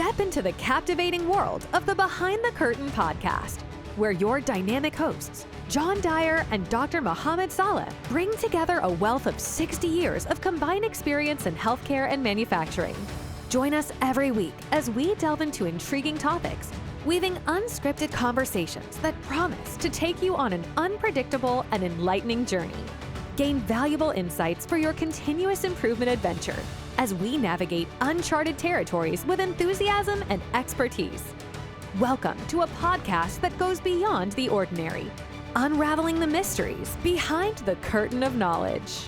Step into the captivating world of the Behind the Curtain podcast, where your dynamic hosts, John Dyer and Dr. Mohamed Saleh, bring together a wealth of 60 years of combined experience in healthcare and manufacturing. Join us every week as we delve into intriguing topics, weaving unscripted conversations that promise to take you on an unpredictable and enlightening journey. Gain valuable insights for your continuous improvement adventure as we navigate uncharted territories with enthusiasm and expertise. Welcome to a podcast that goes beyond the ordinary, unraveling the mysteries behind the curtain of knowledge.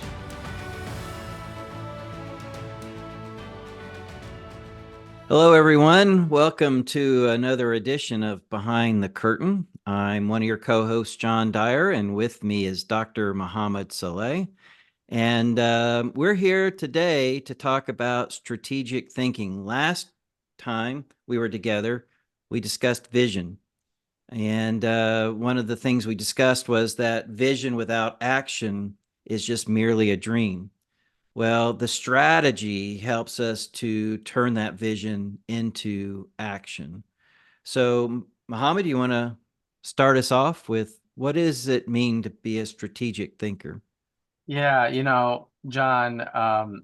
Hello, everyone. Welcome to another edition of Behind the Curtain. I'm one of your co-hosts, John Dyer, and with me is Dr. Mohamed Saleh. And we're here today to talk about strategic thinking. Last time we were together, we discussed vision. And one of the things we discussed was that vision without action is just merely a dream. Well, the strategy helps us to turn that vision into action. So, Mohamed, you want to start us off with what does it mean to be a strategic thinker? Yeah, John,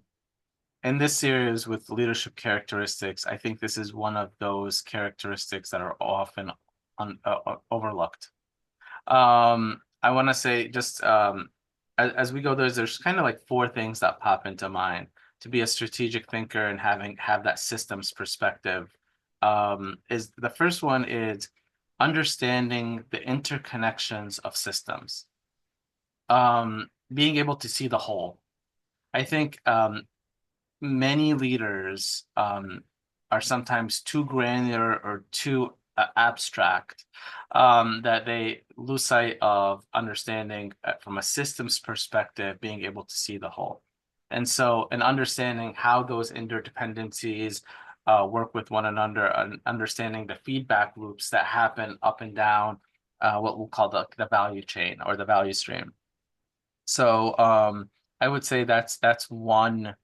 in this series with leadership characteristics, I think this is one of those characteristics that are often overlooked. I want to say just as we go, there's kind of like four things that pop into mind. To be a strategic thinker and have that systems perspective, is the first one is understanding the interconnections of systems. Being able to see the whole. I think many leaders are sometimes too granular or too abstract, that they lose sight of understanding from a systems perspective, being able to see the whole. And so in understanding how those interdependencies work with one another, and understanding the feedback loops that happen up and down what we'll call the value chain or the value stream. So I would say that's one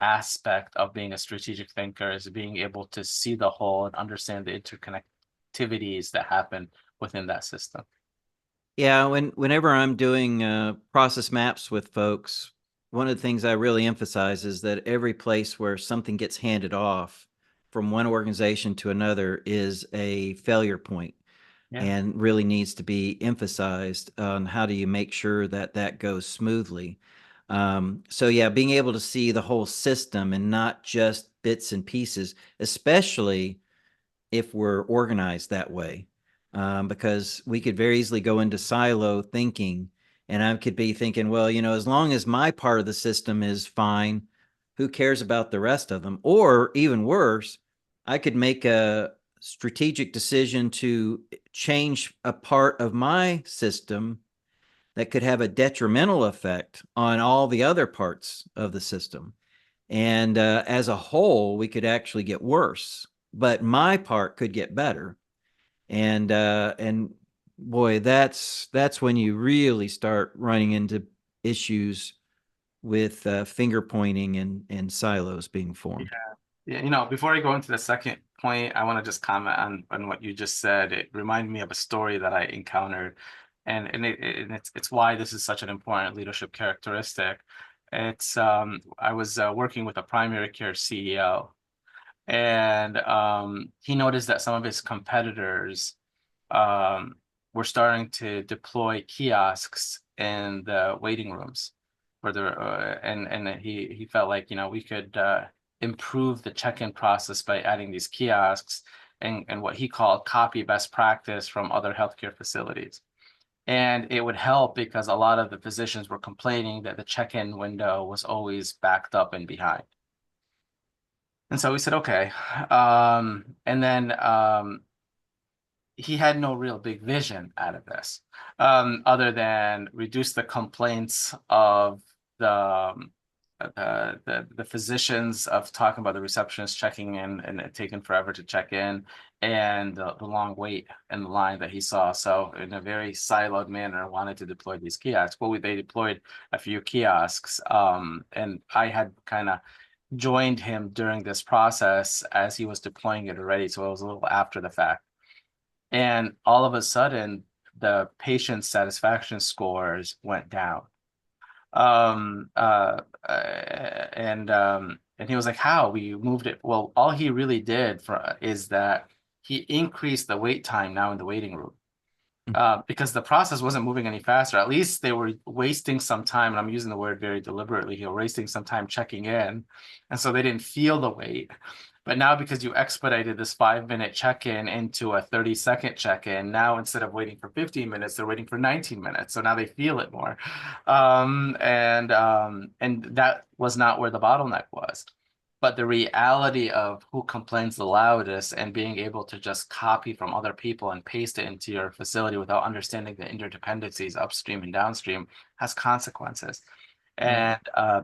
aspect of being a strategic thinker, is being able to see the whole and understand the interconnectivities that happen within that system. Yeah, whenever I'm doing process maps with folks, one of the things I really emphasize is that every place where something gets handed off from one organization to another is a failure point. Yeah. And really needs to be emphasized on how do you make sure that that goes smoothly. So yeah, being able to see the whole system and not just bits and pieces, especially if we're organized that way, because we could very easily go into silo thinking, and I could be thinking, well, as long as my part of the system is fine, who cares about the rest of them? Or even worse, I could make a strategic decision to change a part of my system that could have a detrimental effect on all the other parts of the system. And as a whole, we could actually get worse, but my part could get better. And boy, that's when you really start running into issues with finger pointing and silos being formed. Yeah, before I go into the second point, I want to just comment on what you just said. It reminded me of a story that I encountered, and it's why this is such an important leadership characteristic. It's I was working with a primary care CEO, and he noticed that some of his competitors were starting to deploy kiosks in the waiting rooms for and he felt like we could improve the check-in process by adding these kiosks and what he called copy best practice from other healthcare facilities. And it would help because a lot of the physicians were complaining that the check-in window was always backed up and behind. And so we said, okay. And then he had no real big vision out of this, other than reduce the complaints of the physicians of talking about the receptionist checking in and it taking forever to check in, and the long wait in the line that he saw. So in a very siloed manner, wanted to deploy these kiosks. Well, they deployed a few kiosks, and I had kind of joined him during this process as he was deploying it already. So it was a little after the fact. And all of a sudden, the patient satisfaction scores went down. Um, uh, and he was like, "How? We moved it." Well, all he really did is that he increased the wait time now in the waiting room. Because the process wasn't moving any faster. At least they were wasting some time, and I'm using the word very deliberately here, wasting some time checking in. And so they didn't feel the wait. But now, because you expedited this 5-minute check-in into a 30-second check-in, now instead of waiting for 15 minutes, they're waiting for 19 minutes. So now they feel it more. And that was not where the bottleneck was. But the reality of who complains the loudest and being able to just copy from other people and paste it into your facility without understanding the interdependencies upstream and downstream has consequences. And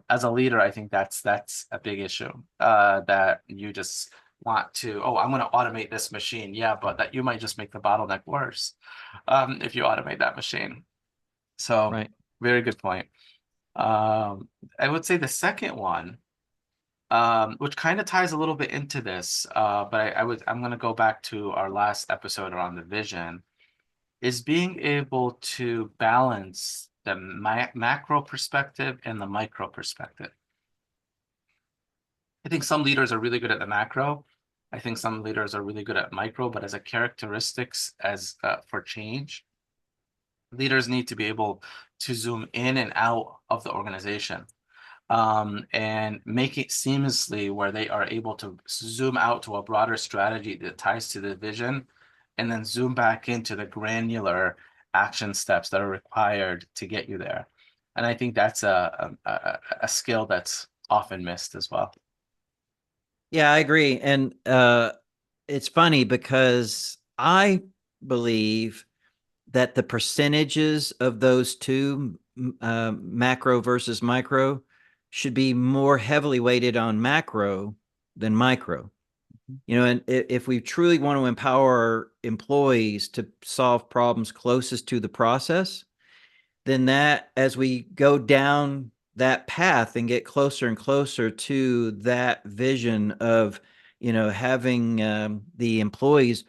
as a leader, I think that's a big issue, that you just want to, oh, I'm going to automate this machine. Yeah, but that you might just make the bottleneck worse if you automate that machine. So Right. very good point. I would say the second one, which kind of ties a little bit into this, but I'm going to go back to our last episode around the vision, is being able to balance the macro perspective and the micro perspective. I think some leaders are really good at the macro. I think some leaders are really good at micro, but as a characteristics for change, leaders need to be able to zoom in and out of the organization. And make it seamlessly where they are able to zoom out to a broader strategy that ties to the vision, and then zoom back into the granular action steps that are required to get you there. And I think that's a skill that's often missed as well. Yeah, I agree. And it's funny because I believe that the percentages of those two, macro versus micro, should be more heavily weighted on macro than micro. You know, and if we truly want to empower our employees to solve problems closest to the process, then that, as we go down that path and get closer and closer to that vision of, you know, having the employees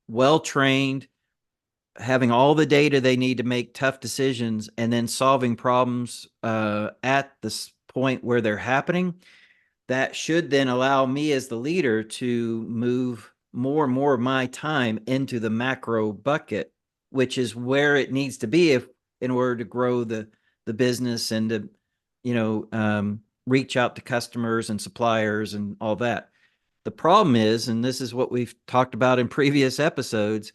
well trained, having all the data they need to make tough decisions, and then solving problems at this point where they're happening, that should then allow me as the leader to move more and more of my time into the macro bucket, which is where it needs to be in order to grow the business and to, you know, reach out to customers and suppliers and all that. The problem is, and this is what we've talked about in previous episodes,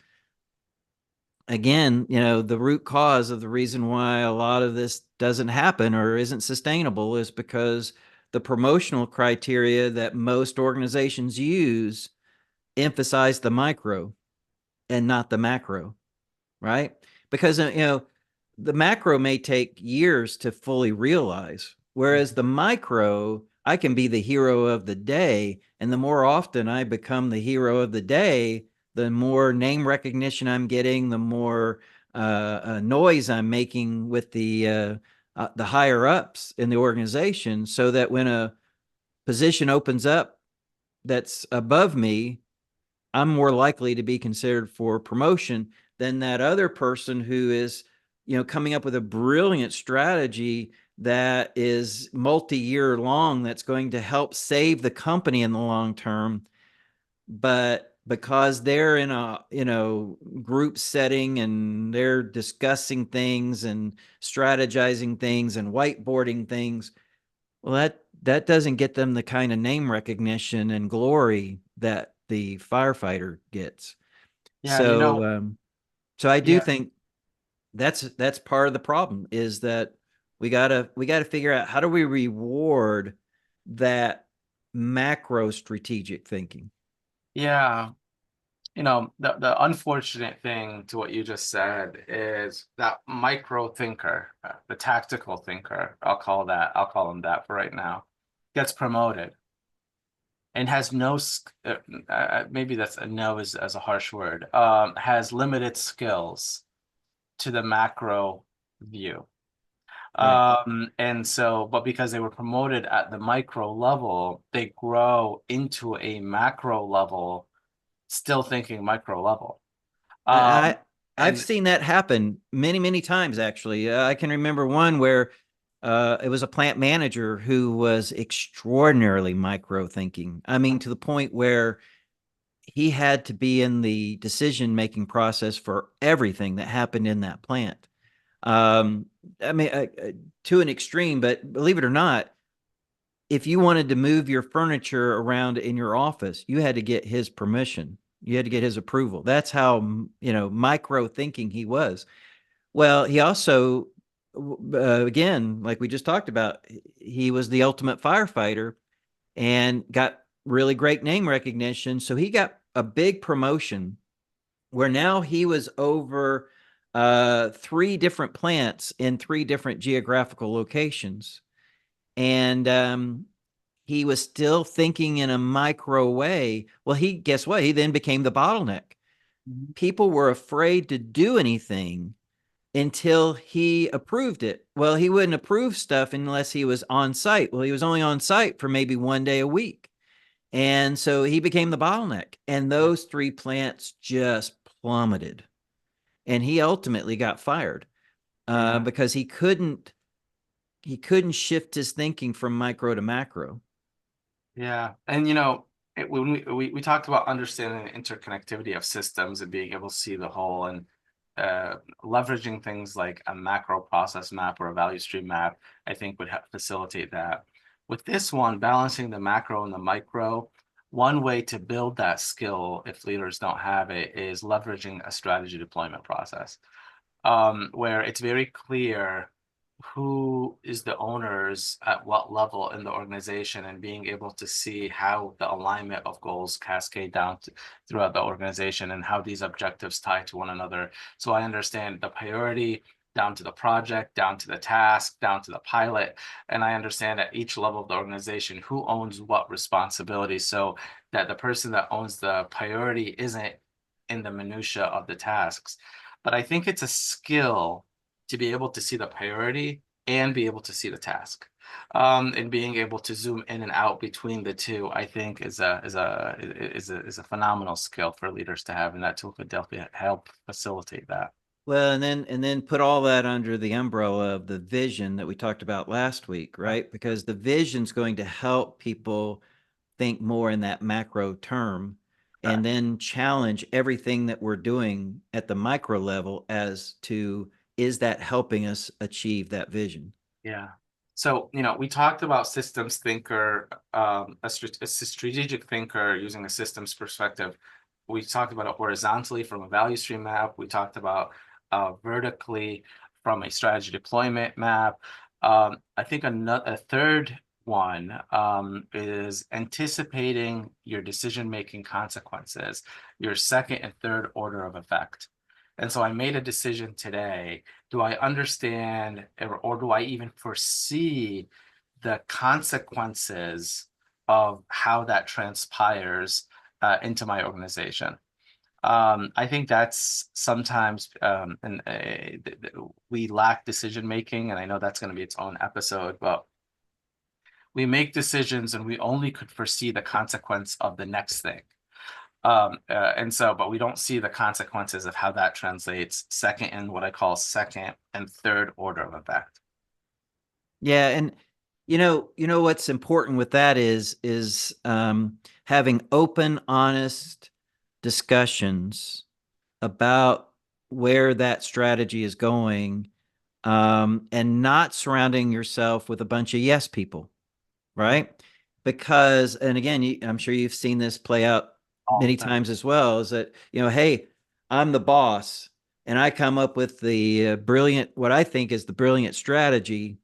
again, you know, the root cause of the reason why a lot of this doesn't happen or isn't sustainable is because the promotional criteria that most organizations use emphasize the micro and not the macro, right? Because, you know, the macro may take years to fully realize, whereas the micro, I can be the hero of the day. And the more often I become the hero of the day, the more name recognition I'm getting, the more noise I'm making with the higher ups in the organization, so that when a position opens up that's above me, I'm more likely to be considered for promotion than that other person who is, you know, coming up with a brilliant strategy that is multi-year long, that's going to help save the company in the long term. But because they're in a, you know, group setting and they're discussing things and strategizing things and whiteboarding things, well, that doesn't get them the kind of name recognition and glory that the firefighter gets. Yeah, you know, So I do yeah, think that's part of the problem, is that we gotta figure out, how do we reward that macro strategic thinking? yeah. You know, the unfortunate thing to what you just said is that micro thinker, the tactical thinker, I'll call him that for right now, gets promoted and has no, maybe that's a no is as a harsh word, has limited skills to the macro view. Right. And so, but because they were promoted at the micro level, they grow into a macro level, still thinking micro level. I I've And seen that happen many, many times actually. I can remember one where it was a plant manager who was extraordinarily micro thinking. I mean, to the point where he had to be in the decision making process for everything that happened in that plant. Um, I mean, to an extreme, but believe it or not, if you wanted to move your furniture around in your office, you had to get his permission. You had to get his approval. That's how, micro thinking he was. Well, he also, again, like we just talked about, he was the ultimate firefighter and got really great name recognition. So he got a big promotion where now he was over three different plants in three different geographical locations. And he was still thinking in a micro way. Well, guess what? He then became the bottleneck. People were afraid to do anything until he approved it. Well, he wouldn't approve stuff unless he was on site. Well, he was only on site for maybe one day a week. And so he became the bottleneck. And those three plants just plummeted. And he ultimately got fired because he couldn't shift his thinking from micro to macro. yeah, and when we talked about understanding the interconnectivity of systems and being able to see the whole, and leveraging things like a macro process map or a value stream map, I think would facilitate that. With this one, balancing the macro and the micro, one way to build that skill, if leaders don't have it, is leveraging a strategy deployment process, where it's very clear who is the owners at what level in the organization, and being able to see how the alignment of goals cascade down throughout the organization and how these objectives tie to one another. So I understand the priority down to the project, down to the task, down to the pilot. And I understand at each level of the organization who owns what responsibility, so that the person that owns the priority isn't in the minutia of the tasks. But I think it's a skill to be able to see the priority and be able to see the task. And being able to zoom in and out between the two, I think is a phenomenal skill for leaders to have, and that tool could definitely help facilitate that. Well, and then put all that under the umbrella of the vision that we talked about last week, right? Because the vision's going to help people think more in that macro term, and then challenge everything that we're doing at the micro level as to, is that helping us achieve that vision? Yeah. So, we talked about systems thinker, a strategic thinker using a systems perspective. We talked about it horizontally from a value stream map. We talked about vertically from a strategy deployment map. I think a third one is anticipating your decision-making consequences, your second and third order of effect. And so I made a decision today. Do I understand, or do I even foresee the consequences of how that transpires into my organization? I think that's sometimes, and we lack decision making, and I know that's going to be its own episode, but we make decisions and we only could foresee the consequence of the next thing. But we don't see the consequences of how that translates second and what I call second and third order of effect. Yeah, and what's important with that is having open, honest discussions about where that strategy is going, and not surrounding yourself with a bunch of yes people, right? Because, and again, I'm sure you've seen this play out All many the time. times as well, is that, hey, I'm the boss and I come up with the what I think is the brilliant strategy.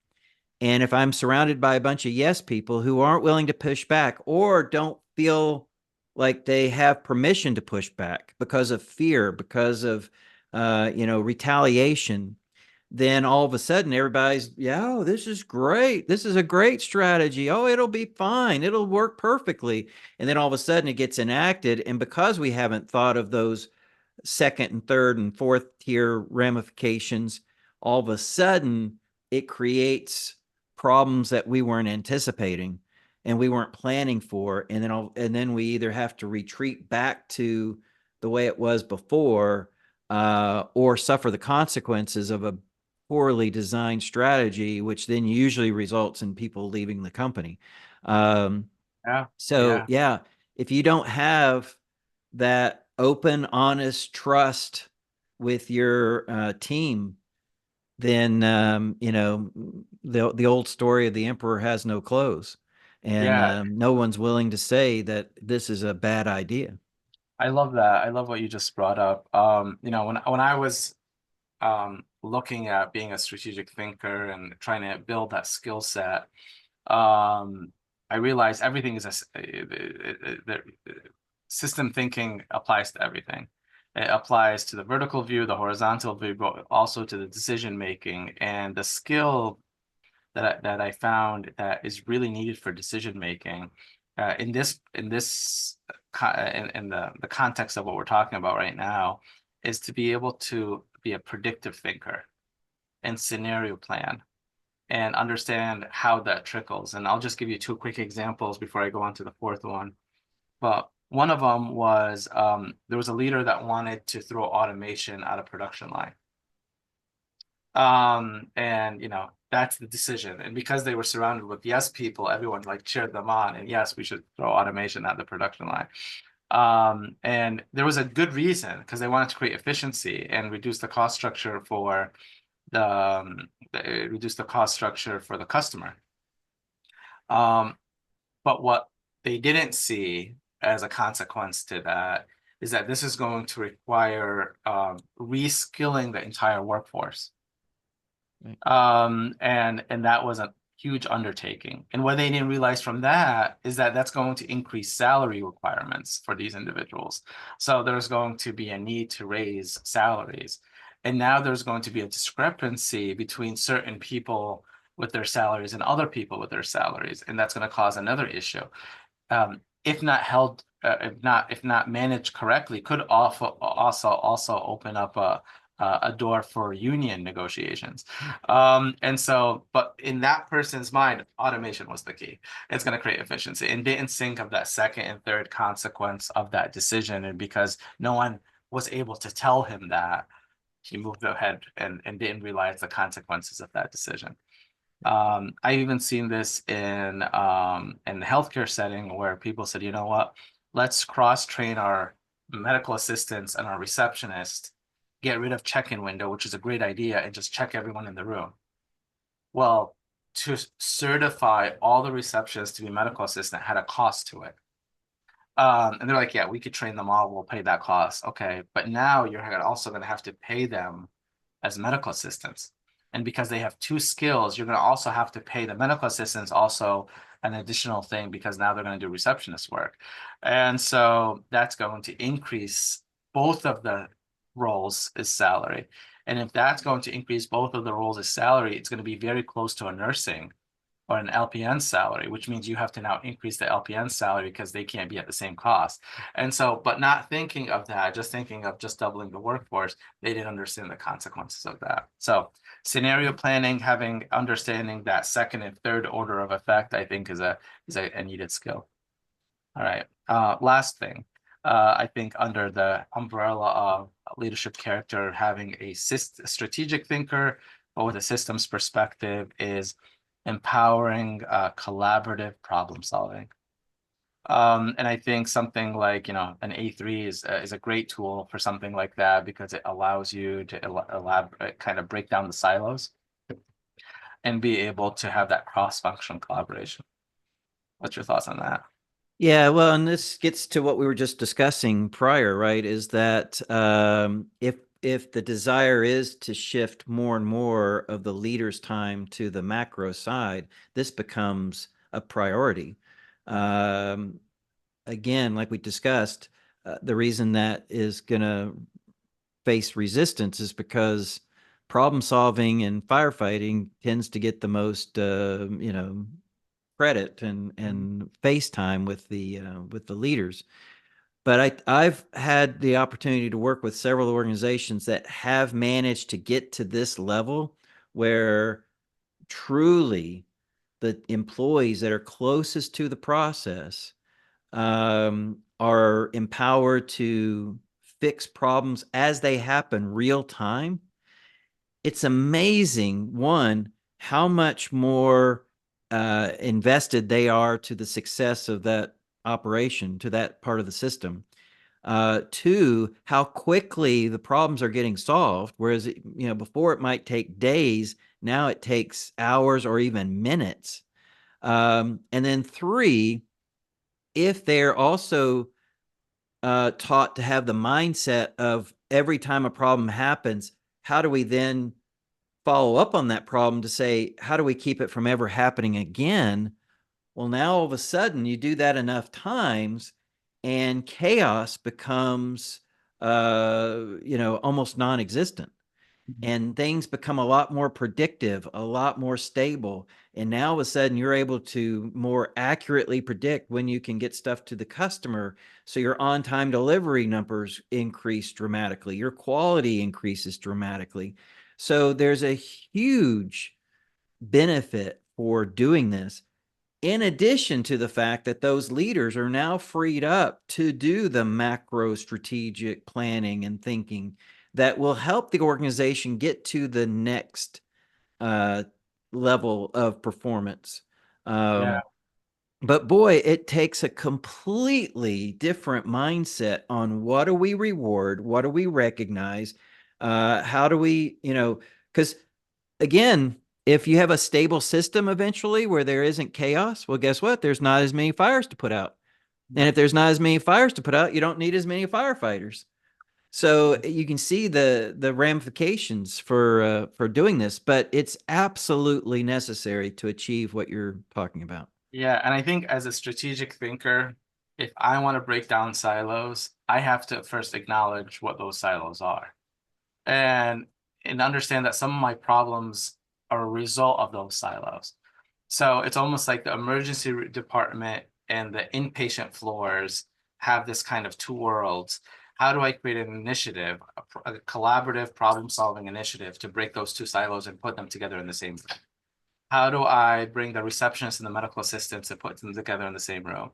And if I'm surrounded by a bunch of yes people who aren't willing to push back, or don't feel like they have permission to push back because of fear, because of retaliation, then all of a sudden everybody's, yeah, oh, this is great. This is a great strategy. Oh, it'll be fine. It'll work perfectly. And then all of a sudden it gets enacted. And because we haven't thought of those second and third and fourth tier ramifications, all of a sudden it creates problems that we weren't anticipating and we weren't planning for. And then we either have to retreat back to the way it was before, or suffer the consequences of a poorly designed strategy, which then usually results in people leaving the company. So Yeah. yeah, if you don't have that open, honest trust with your team, then the old story of the emperor has no clothes, and Yeah. no one's willing to say that this is a bad idea. I love that. I love what you just brought up. When I was looking at being a strategic thinker and trying to build that skill set, I realized everything is system thinking applies to everything. It applies to the vertical view, the horizontal view, but also to the decision making. And the skill that I found that is really needed for decision making in the context of what we're talking about right now is to be able to be a predictive thinker and scenario plan and understand how that trickles. And I'll just give you two quick examples before I go on to the fourth one. But one of them was there was a leader that wanted to throw automation out of production line. And that's the decision. And because they were surrounded with yes people, everyone like cheered them on. And yes, we should throw automation at the production line. And there was a good reason because they wanted to create efficiency and reduce the cost structure for the customer. But what they didn't see as a consequence to that is that this is going to require reskilling the entire workforce. Right. And that was a huge undertaking. And what they didn't realize from that is that that's going to increase salary requirements for these individuals. So there's going to be a need to raise salaries. And now there's going to be a discrepancy between certain people with their salaries and other people with their salaries. And that's going to cause another issue. If not held, if not managed correctly, could also open up a door for union negotiations. But in that person's mind, automation was the key. It's going to create efficiency and didn't think of that second and third consequence of that decision. And because no one was able to tell him that, he moved ahead and didn't realize the consequences of that decision. I've even seen this in the healthcare setting where people said, you know what, let's cross-train our medical assistants and our receptionists, get rid of check-in window, which is a great idea, and just check everyone in the room. Well, to certify all the receptionists to be medical assistant had a cost to it. And they're like, yeah, we could train them all, we'll pay that cost. Okay, but now you're also going to have to pay them as medical assistants. And because they have two skills, you're going to also have to pay the medical assistants also an additional thing because now they're going to do receptionist work. And so that's going to increase both of the roles as salary. And if that's going to increase both of the roles as salary, it's going to be very close to a nursing or an LPN salary, which means you have to now increase the LPN salary because they can't be at the same cost. And so, but not thinking of that, just thinking of just doubling the workforce, they didn't understand the consequences of that. So scenario planning, understanding that second and third order of effect, I think is a needed skill. All right. Last thing, I think under the umbrella of leadership character, having a strategic thinker, but with a systems perspective, is empowering collaborative problem solving. And I think something like, an A3 is a great tool for something like that because it allows you to elaborate, kind of break down the silos and be able to have that cross-functional collaboration. What's your thoughts on that? Yeah, well, and this gets to what we were just discussing prior, right? Is that if the desire is to shift more and more of the leader's time to the macro side, this becomes a priority. Again, like we discussed, the reason that is going to face resistance is because problem solving and firefighting tends to get the most, credit and face time with the leaders. But I've had the opportunity to work with several organizations that have managed to get to this level where truly the employees that are closest to the process are empowered to fix problems as they happen real time, it's amazing, one, how much more invested they are to the success of that operation, to that part of the system. Two, how quickly the problems are getting solved, whereas before it might take days, now it takes hours or even minutes. And then three, if they're also taught to have the mindset of every time a problem happens, how do we then follow up on that problem to say, how do we keep it from ever happening again? Well, now all of a sudden you do that enough times and chaos becomes, almost non-existent. And things become a lot more predictive, a lot more stable. And now all of a sudden you're able to more accurately predict when you can get stuff to the customer. So your on-time delivery numbers increase dramatically. Your quality increases dramatically. So there's a huge benefit for doing this. In addition to the fact that those leaders are now freed up to do the macro strategic planning and thinking that will help the organization get to the next level of performance. But boy, it takes a completely different mindset on what do we reward, what do we recognize, how do we, because again, if you have a stable system eventually where there isn't chaos, well, guess what? There's not as many fires to put out. And if there's not as many fires to put out, you don't need as many firefighters. So you can see the ramifications for doing this, but it's absolutely necessary to achieve what you're talking about. Yeah, and I think as a strategic thinker, if I want to break down silos, I have to first acknowledge what those silos are, and understand that some of my problems are a result of those silos. So it's almost like the emergency department and the inpatient floors have this kind of two worlds. How do I create an initiative, a collaborative problem-solving initiative to break those two silos and put them together in the same room? How do I bring the receptionists and the medical assistants and put them together in the same room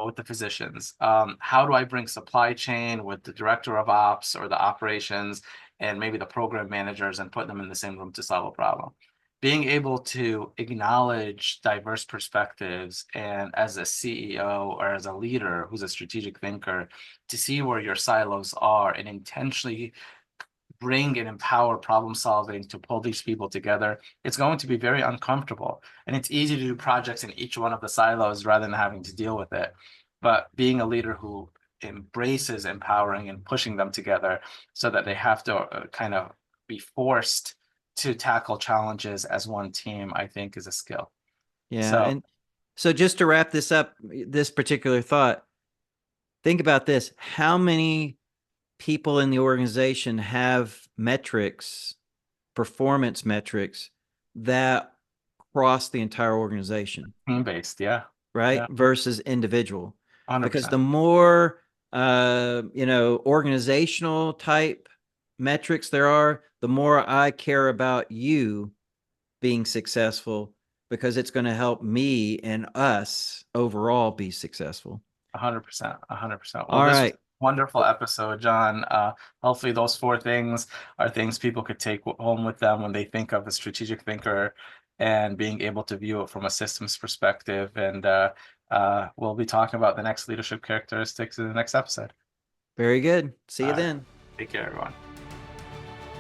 with the physicians? How do I bring supply chain with the director of ops or the operations and maybe the program managers and put them in the same room to solve a problem? Being able to acknowledge diverse perspectives, and as a CEO or as a leader who's a strategic thinker, to see where your silos are and intentionally bring and empower problem solving to pull these people together, it's going to be very uncomfortable. And it's easy to do projects in each one of the silos rather than having to deal with it. But being a leader who embraces empowering and pushing them together so that they have to kind of be forced to tackle challenges as one team, I think is a skill. Yeah. And so just to wrap this up, this particular thought, think about this. How many people in the organization have metrics, performance metrics that cross the entire organization? Team-based, yeah. Right? Yeah. Versus individual. 100%. Because the more, organizational type metrics there are, the more I care about you being successful, because it's going to help me and us overall be successful. 100%. 100%. Well, All right. Wonderful episode, John. Hopefully those 4 things are things people could take home with them when they think of a strategic thinker and being able to view it from a systems perspective. And we'll be talking about the next leadership characteristics in the next episode. Very good. See you then. Take care, everyone.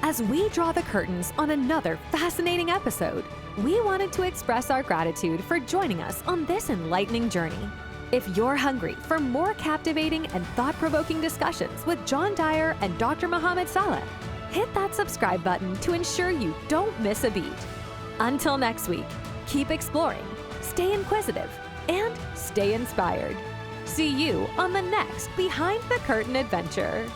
As we draw the curtains on another fascinating episode, we wanted to express our gratitude for joining us on this enlightening journey. If you're hungry for more captivating and thought-provoking discussions with John Dyer and Dr. Mohamed Saleh, hit that subscribe button to ensure you don't miss a beat. Until next week, keep exploring, stay inquisitive, and stay inspired. See you on the next Behind the Curtain adventure.